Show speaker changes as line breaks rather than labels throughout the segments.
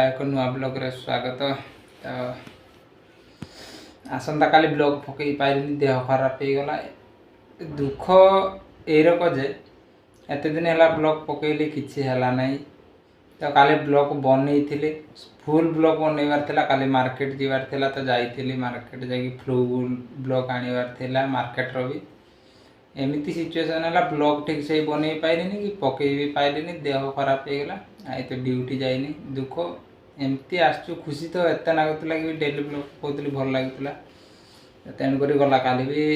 एक नुआ ब्लॉग रे स्वागत। तो आसंता काली ब्लॉग पकई पारिनी देह खराब हो गला दुख एरक जे एत दिन है ब्लॉग पकईली किसी है ना। तो काली ब्लॉग बनई फुल ब्लॉग बनइबार थिला काली मार्केट जीवार थिला तो जाइली मार्केट जाकि फुल ब्लॉग आनिबार थिला मार्केट रो भी एमती सिचुएशन है ब्लॉग ठीक से बनई पारिनी कि पकई भी पाइलिनी देह खराब हो गला आई तो ड्यूटी जाइनी दुख एमती आसचु खुशी तो एत लगुला कि डेली ब्लॉग कहती भल लगुला तेणुक गला काली भी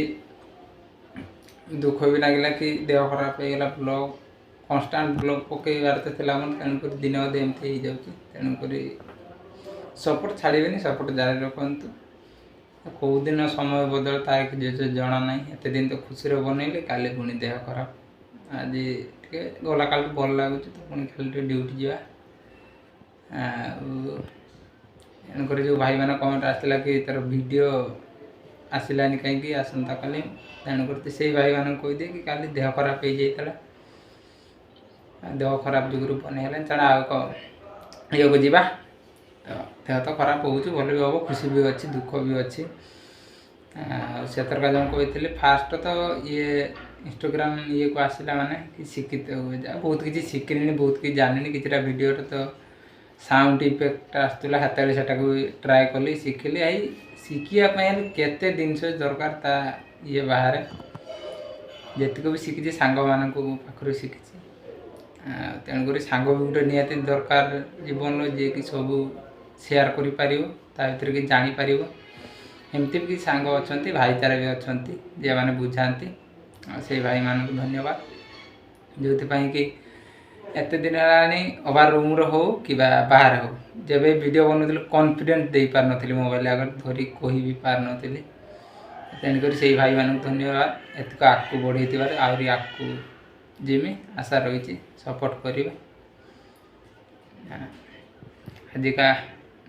दुख भी लगला कि देह खराब हो गला ब्लॉग कन्स्टांट ब्लॉग पकईबार तो थिला मन तेणुक दिन अधे एमती हो जाऊँ तेणुक सपोर्ट छाड़बेनि सपोर्ट जारी रखु कौ दिन समय बदल तार कि जना ना एत दिन तो खुशी बनइले काली पुणी देह खराब आज टे गला काल भल लगुच तो पुणी खाली ड्यूटी जावा एणुक जो भाई मैंने कमेंट आसला कि तार वीडियो आसलानी कहीं आसंता काली तेणुक से भाई मैंने कहीदे कि काली देह खराब हो जाता देह खराब जुगुरु बनईगला छाड़ा ये को जीवा तो देह तो खराब हो भल भी हम खुशी भी अच्छी दुख भी अच्छी से तरका जो कही फास्ट तो ये इंस्टाग्राम ये को आसला माने कि शिक्षित हुए बहुत किसी शिखिनी बहुत किसी जानी किसी वीडियो तो साउंड इफेक्ट आसला हाथ से ट्राए कली शिखिली आई शिखापी केते जिन दरकार ता ये बाहर जीतक भी शिखी सांग मान पाखु शिखी तेणुक सांग भी गोटे निहाती दरकार जीवन जी कि सब सेयार कर भर कि जापर एमती भी सांग अच्छा भाईचारा भी अच्छा जे मैंने बुझाती से भाई मान धन्यवाद जो कि एत दिन है अबार रूम रो हो कि बाहर हो जब वीडियो बनौली कॉन्फिडेंस दे पार नी मोबाइल आगे धरी कही भी पार नी तेणुक से भाई मान धन्यवाद एतक आगू बढ़े आहरी आगू जिमी आशा रही सपोर्ट करेंगे आजिका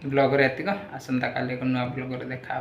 ब्लॉग रे एतिक आसंता काली एक नुआ ब्लॉग रे देखा।